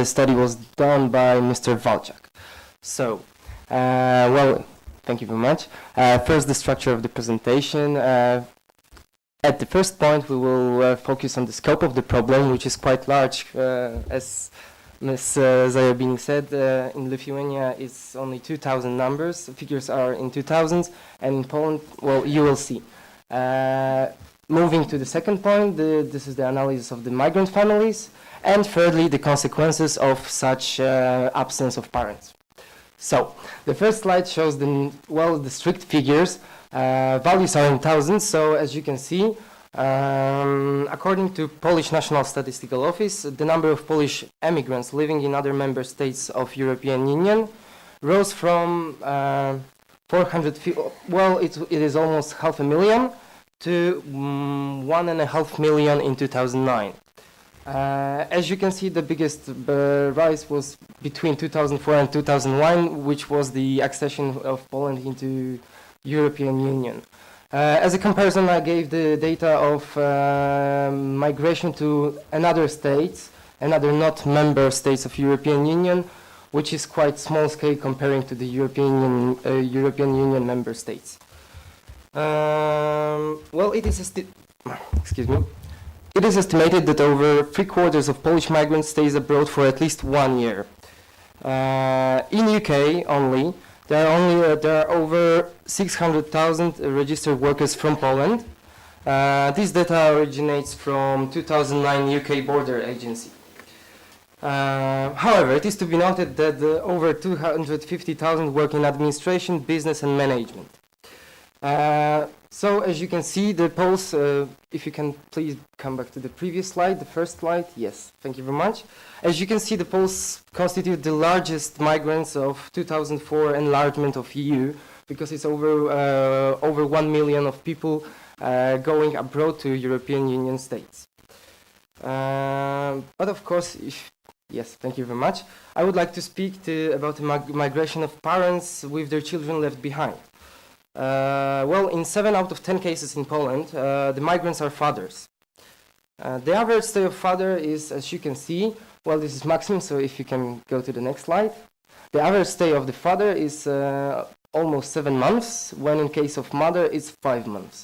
the study was done by Mr. Walczak. So, well, thank you very much. First, the structure of the presentation. At the first point, we will focus on the scope of the problem, which is quite large. As Ms. Zajabini said, in Lithuania it's only 2,000 numbers. Figures are in 2000s, and in Poland, well, you will see. Moving to the second point, this is the analysis of the migrant families, and thirdly, the consequences of such absence of parents. So, the first slide shows the strict figures. Values are in thousands, so as you can see, according to Polish National Statistical Office, the number of Polish emigrants living in other member states of European Union rose from 450, well, it is almost 500,000 to 1.5 million in 2009. As you can see, the biggest rise was between 2004 and 2001, which was the accession of Poland into European Union. As a comparison, I gave the data of migration to another states, another not member states of European Union, which is quite small scale comparing to the European Union member states. Well, it is estimated that over 3/4 of Polish migrants stays abroad for at least 1 year. In UK only, there are over 600,000 registered workers from Poland. This data originates from 2009 UK Border Agency. However, it is to be noted that over 250,000 work in administration, business and management. So as you can see, the Poles, if you can please come back to the previous slide, the first slide, yes, thank you very much. As you can see, the Poles constitute the largest migrants of 2004 enlargement of EU, because it's over 1 million of people going abroad to European Union states. But of course, yes, thank you very much. I would like to speak about the migration of parents with their children left behind. Well, in 7 out of 10 cases in Poland, the migrants are fathers. The average stay of father is, as you can see, well, this is maximum, so if you can go to the next slide. The average stay of the father is almost 7 months, when in case of mother, it's 5 months.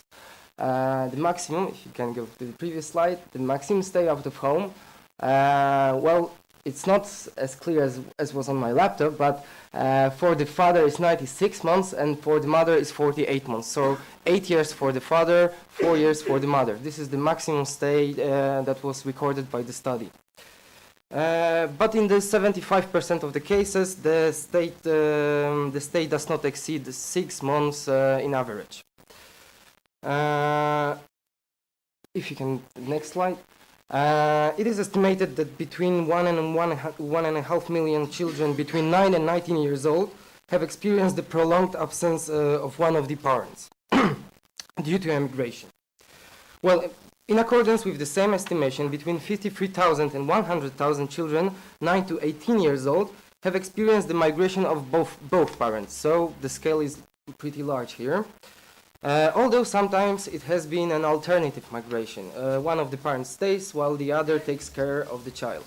The maximum, if you can go to the previous slide, the maximum stay out of home, well, it's not as clear as was on my laptop, but for the father it's 96 months and for the mother is 48 months. So 8 years for the father, 4 years for the mother. This is the maximum stay that was recorded by the study. But in the 75% of the cases, the stay does not exceed 6 months in average. If you can, next slide. It is estimated that between 1 and 1.5 million children between 9 and 19 years old have experienced the prolonged absence of one of the parents due to emigration. Well, in accordance with the same estimation, between 53,000 and 100,000 children 9 to 18 years old have experienced the migration of both parents, so the scale is pretty large here. Although sometimes it has been an alternative migration. One of the parents stays while the other takes care of the child.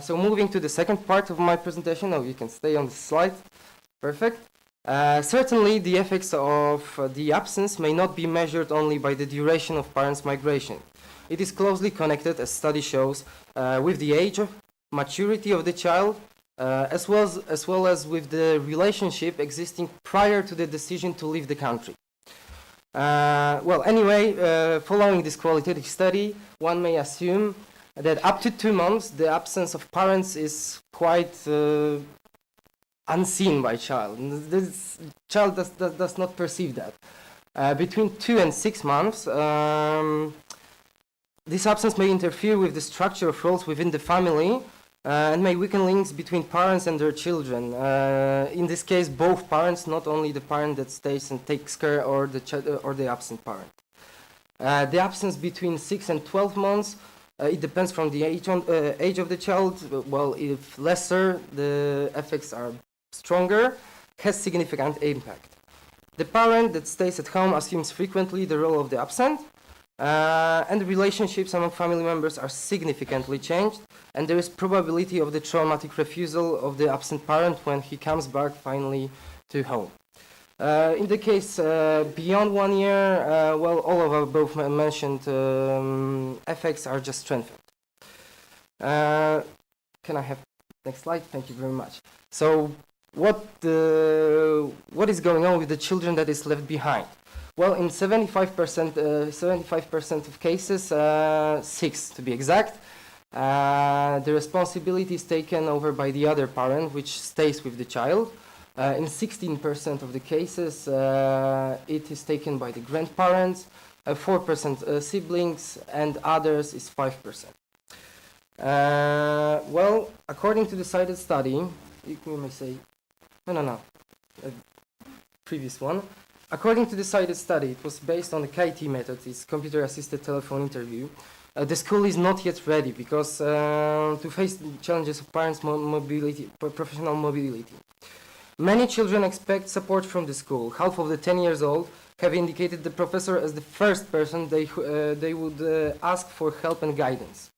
So moving to the second part of my presentation, you can stay on the slide. Perfect. Certainly the effects of the absence may not be measured only by the duration of parents' migration. It is closely connected, as study shows, with the age of maturity of the child, as well as with the relationship existing prior to the decision to leave the country. Well, anyway, following this qualitative study, one may assume that up to 2 months, the absence of parents is quite unseen by child. This child does not perceive that. Between 2 and 6 months, this absence may interfere with the structure of roles within the family, and may weaken links between parents and their children. In this case, both parents, not only the parent that stays and takes care or the absent parent. The absence between 6 and 12 months, it depends from the age of the child. Well, if lesser, the effects are stronger, has significant impact. The parent that stays at home assumes frequently the role of the absent. And the relationships among family members are significantly changed, and there is probability of the traumatic refusal of the absent parent when he comes back finally to home. In the case beyond 1 year, well, all of our both mentioned effects are just strengthened. Can I have next slide? Thank you very much. So what is going on with the children that is left behind? Well, in 75% of cases, 6 to be exact, the responsibility is taken over by the other parent, which stays with the child. In 16% of the cases, it is taken by the grandparents, 4% siblings, and others is 5%. Well, according to the cited study, you may say, previous one. According to the cited study, it was based on the KIT method, it's computer-assisted telephone interview. The school is not yet ready because to face the challenges of parents' professional mobility. Many children expect support from the school. Half of the 10 years old have indicated the professor as the first person they would ask for help and guidance.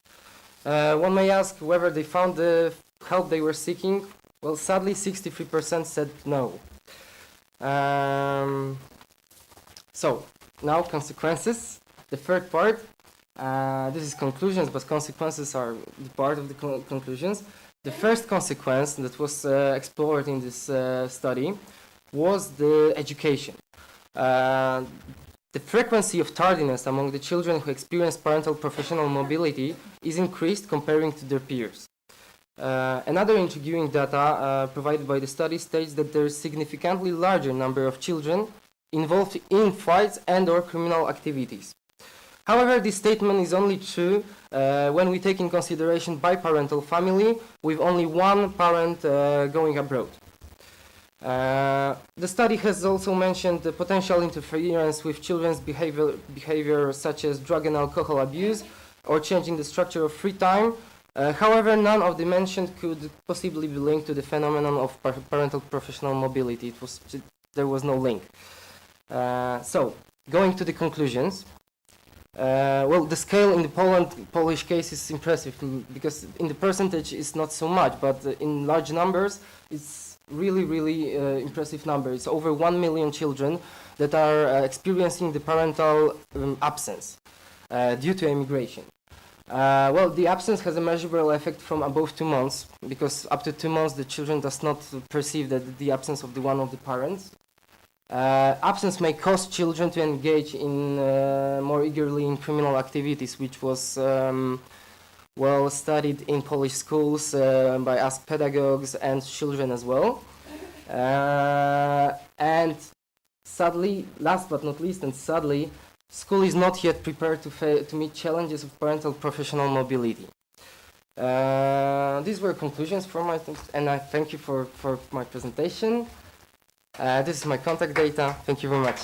One may ask whether they found the help they were seeking. Well, sadly, 63% said no. So, now consequences. The third part. This is conclusions, but consequences are the part of the conclusions. The first consequence that was explored in this study was the education. The frequency of tardiness among the children who experience parental professional mobility is increased comparing to their peers. Another intriguing data provided by the study states that there is significantly larger number of children involved in fights and/or criminal activities. However, this statement is only true when we take in consideration biparental family with only one parent going abroad. The study has also mentioned the potential interference with children's behavior such as drug and alcohol abuse or changing the structure of free time. However, none of the mentioned could possibly be linked to the phenomenon of parental professional mobility. There was no link. So, going to the conclusions. Well, the scale in the Polish case is impressive because in the percentage it's not so much, but in large numbers it's really impressive number. It's over 1 million children that are experiencing the parental absence due to immigration. Well, the absence has a measurable effect from above 2 months because up to 2 months the children does not perceive that the absence of the one of the parents. Absence may cause children to engage in more eagerly in criminal activities, which was well studied in Polish schools by us pedagogues and children as well. And sadly, last but not least, and sadly, school is not yet prepared to meet challenges of parental professional mobility. These were conclusions from and I thank you for my presentation. This is my contact data. Thank you very much.